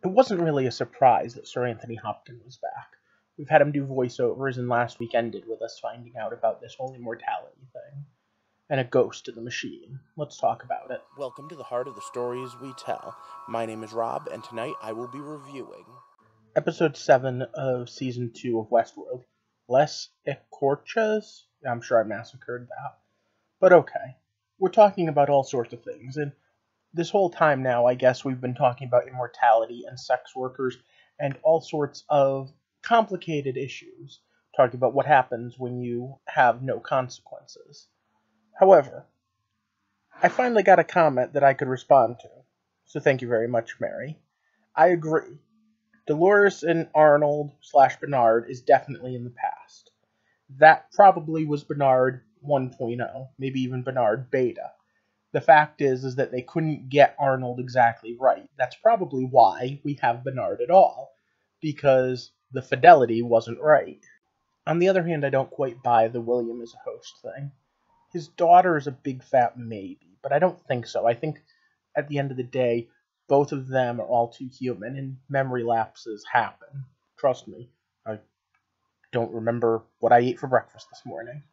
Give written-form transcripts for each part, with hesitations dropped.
It wasn't really a surprise that Sir Anthony Hopkins was back. We've had him do voiceovers, and last week ended with us finding out about this whole immortality thing. And a ghost in the machine. Let's talk about it. Welcome to the heart of the stories we tell. My name is Rob, and tonight I will be reviewing Episode 7 of Season 2 of Westworld. Les Ecorches? I'm sure I massacred that. But okay. We're talking about all sorts of things, and this whole time now, I guess we've been talking about immortality and sex workers and all sorts of complicated issues. Talking about what happens when you have no consequences. However, I finally got a comment that I could respond to. So thank you very much, Mary. I agree. Dolores and Arnold / Bernard is definitely in the past. That probably was Bernard 1.0, maybe even Bernard Beta. The fact is that they couldn't get Arnold exactly right. That's probably why we have Bernard at all, because the fidelity wasn't right. On the other hand, I don't quite buy the William as a host thing. His daughter is a big fat maybe, but I don't think so. I think at the end of the day, both of them are all too human, and memory lapses happen. Trust me, I don't remember what I ate for breakfast this morning.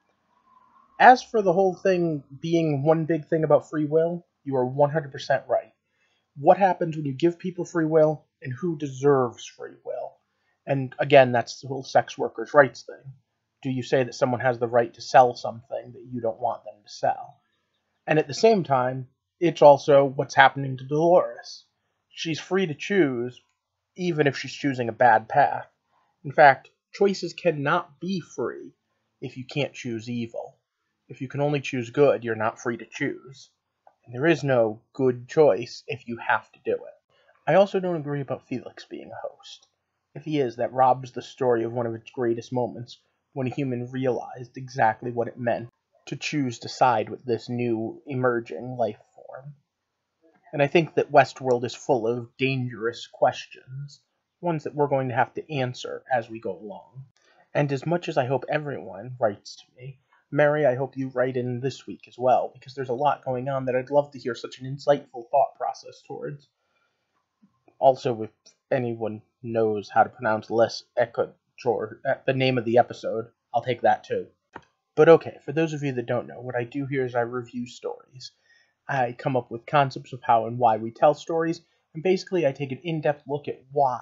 As for the whole thing being one big thing about free will, you are 100% right. What happens when you give people free will, and who deserves free will? And again, that's the whole sex workers' rights thing. Do you say that someone has the right to sell something that you don't want them to sell? And at the same time, it's also what's happening to Dolores. She's free to choose, even if she's choosing a bad path. In fact, choices cannot be free if you can't choose evil. If you can only choose good, you're not free to choose. And there is no good choice if you have to do it. I also don't agree about Felix being a host. If he is, that robs the story of one of its greatest moments, when a human realized exactly what it meant to choose to side with this new emerging life form. And I think that Westworld is full of dangerous questions, ones that we're going to have to answer as we go along. And as much as I hope everyone writes to me, Mary, I hope you write in this week as well, because there's a lot going on that I'd love to hear such an insightful thought process towards. Also, if anyone knows how to pronounce Les Ecorches, the name of the episode, I'll take that too. But okay, for those of you that don't know, what I do here is I review stories. I come up with concepts of how and why we tell stories, and basically I take an in-depth look at why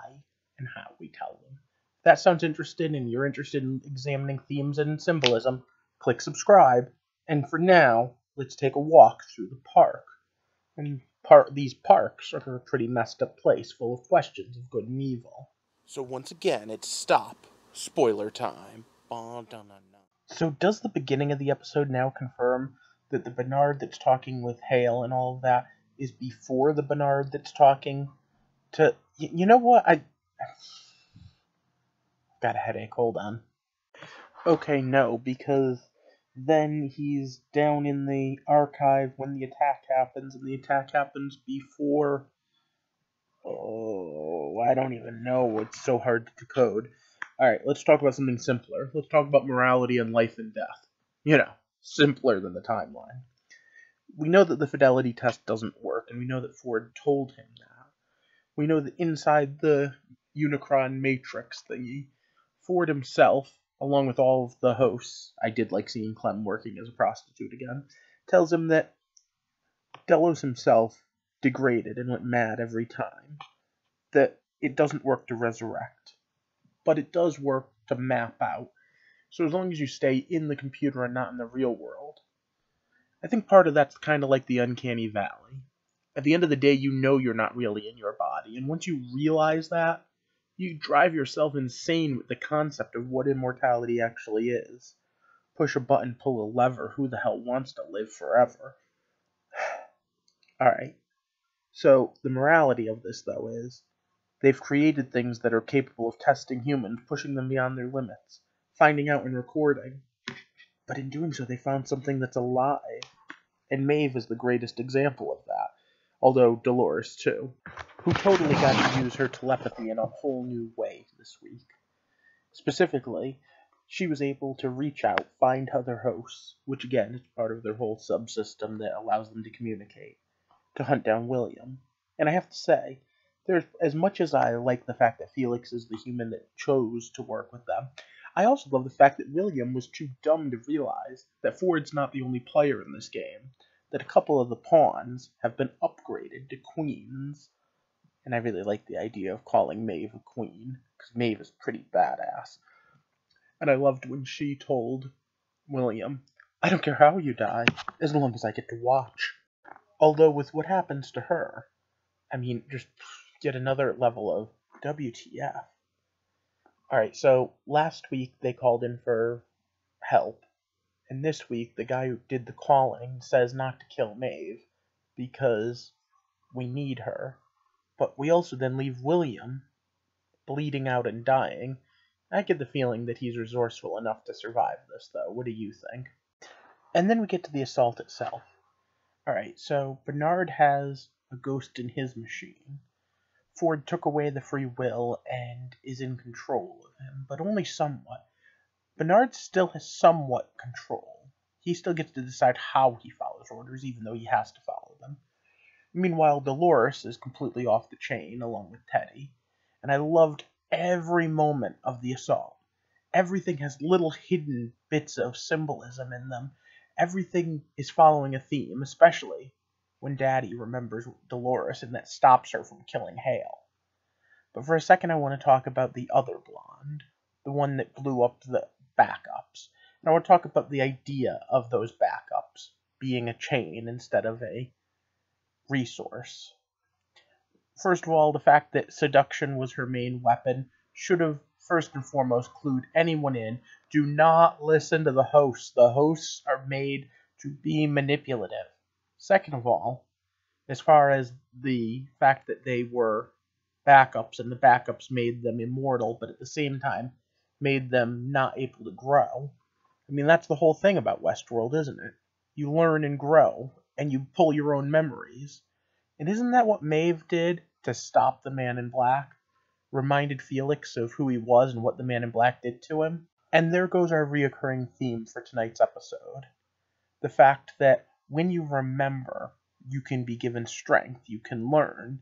and how we tell them. If that sounds interesting and you're interested in examining themes and symbolism, click subscribe. And for now, let's take a walk through the park. And these parks are a pretty messed up place full of questions of good and evil. So once again, it's stop. Spoiler time. So does the beginning of the episode now confirm that the Bernard that's talking with Hale and all of that is before the Bernard that's talking to... You know what? I got a headache. Hold on. Okay, no, because then he's down in the archive when the attack happens, and the attack happens before... Oh, I don't even know. It's so hard to decode. Alright, let's talk about something simpler. Let's talk about morality and life and death. You know, simpler than the timeline. We know that the fidelity test doesn't work, and we know that Ford told him that. We know that inside the Unicron Matrix thingy, Ford himself, along with all of the hosts, I did like seeing Clem working as a prostitute again, tells him that Delos himself degraded and went mad every time. That it doesn't work to resurrect, but it does work to map out. So as long as you stay in the computer and not in the real world. I think part of that's kind of like the uncanny valley. At the end of the day, you know you're not really in your body, and once you realize that, you drive yourself insane with the concept of what immortality actually is. Push a button, pull a lever, who the hell wants to live forever? Alright, so the morality of this, though, is they've created things that are capable of testing humans, pushing them beyond their limits, finding out and recording. But in doing so, they found something that's alive. And Maeve is the greatest example of that. Although Dolores, too. Who totally got to use her telepathy in a whole new way this week. Specifically, she was able to reach out, find other hosts, which again is part of their whole subsystem that allows them to communicate, to hunt down William. And I have to say, there's as much as I like the fact that Felix is the human that chose to work with them, I also love the fact that William was too dumb to realize that Ford's not the only player in this game, that a couple of the pawns have been upgraded to queens. And I really like the idea of calling Maeve a queen, because Maeve is pretty badass. And I loved when she told William, I don't care how you die, as long as I get to watch. Although with what happens to her, I mean, just yet another level of WTF. Alright, so last week they called in for help, and this week the guy who did the calling says not to kill Maeve because we need her. But we also then leave William bleeding out and dying. I get the feeling that he's resourceful enough to survive this, though. What do you think? And then we get to the assault itself. Alright, so Bernard has a ghost in his machine. Ford took away the free will and is in control of him, but only somewhat. Bernard still has somewhat control. He still gets to decide how he follows orders, even though he has to follow them. Meanwhile, Dolores is completely off the chain, along with Teddy, and I loved every moment of the assault. Everything has little hidden bits of symbolism in them. Everything is following a theme, especially when Daddy remembers Dolores and that stops her from killing Hale. But for a second I want to talk about the other blonde, the one that blew up the backups. And I want to talk about the idea of those backups being a chain instead of a resource. First of all, the fact that seduction was her main weapon should have first and foremost clued anyone in. Do not listen to the hosts. The hosts are made to be manipulative. Second of all, as far as the fact that they were backups and the backups made them immortal, but at the same time made them not able to grow. I mean, that's the whole thing about Westworld, isn't it? You learn and grow, and you pull your own memories. And isn't that what Maeve did to stop the Man in Black? Reminded Felix of who he was and what the Man in Black did to him? And there goes our reoccurring theme for tonight's episode. The fact that when you remember, you can be given strength, you can learn,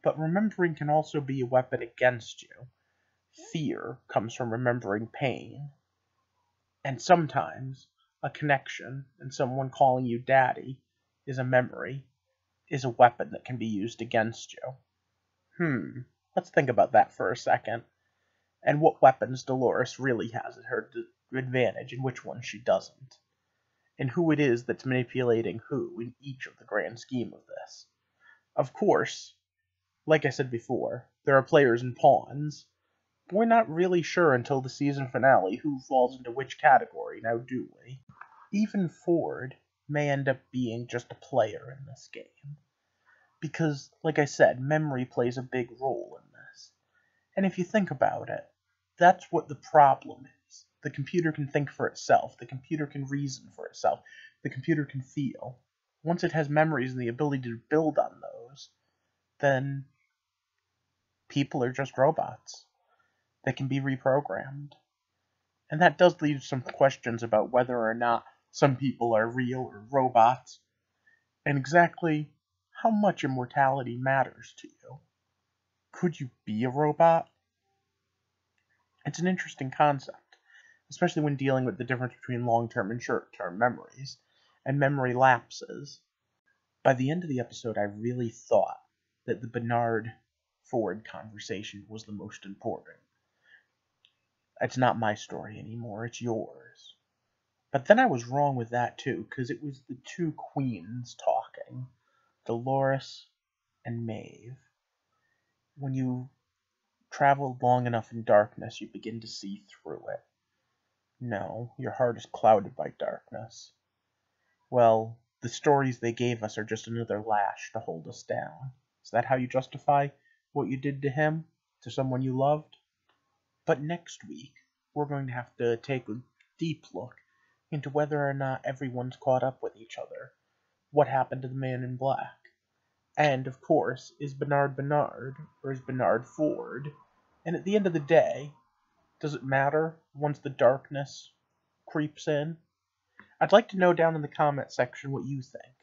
but remembering can also be a weapon against you. Fear comes from remembering pain. And sometimes a connection and someone calling you daddy is a memory, is a weapon that can be used against you. Let's think about that for a second. And what weapons Dolores really has at her advantage and which ones she doesn't. And who it is that's manipulating who in each of the grand scheme of this. Of course, like I said before, there are players and pawns, but we're not really sure until the season finale who falls into which category, now do we? Even Ford may end up being just a player in this game. Because, like I said, memory plays a big role in this. And if you think about it, that's what the problem is. The computer can think for itself. The computer can reason for itself. The computer can feel. Once it has memories and the ability to build on those, then people are just robots that can be reprogrammed. And that does leave some questions about whether or not some people are real or robots, and exactly how much immortality matters to you. Could you be a robot? It's an interesting concept, especially when dealing with the difference between long-term and short-term memories, and memory lapses. By the end of the episode, I really thought that the Bernard-Ford conversation was the most important. It's not my story anymore, it's yours. But then I was wrong with that too, because it was the two queens talking, Dolores and Maeve. When you travel long enough in darkness, you begin to see through it. No, your heart is clouded by darkness. Well, the stories they gave us are just another lash to hold us down. Is that how you justify what you did to him? To someone you loved? But next week, we're going to have to take a deep look into whether or not everyone's caught up with each other. What happened to the Man in Black? And, of course, is Bernard Bernard, or is Bernard Ford? And at the end of the day, does it matter once the darkness creeps in? I'd like to know down in the comment section what you think.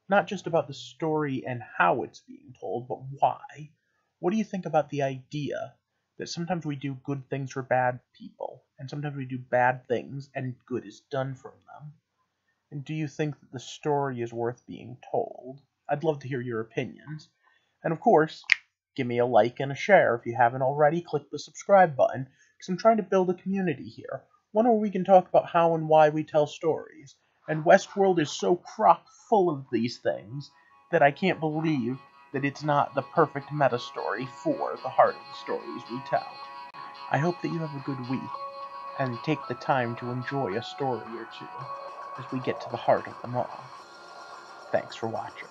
Not just about the story and how it's being told, but why. What do you think about the idea that sometimes we do good things for bad people, and sometimes we do bad things and good is done from them? And do you think that the story is worth being told? I'd love to hear your opinions. And of course, give me a like and a share if you haven't already. Click the subscribe button, because I'm trying to build a community here. One where we can talk about how and why we tell stories. And Westworld is so crock full of these things that I can't believe that it's not the perfect meta story for the heart of the stories we tell. I hope that you have a good week, and take the time to enjoy a story or two as we get to the heart of them all. Thanks for watching.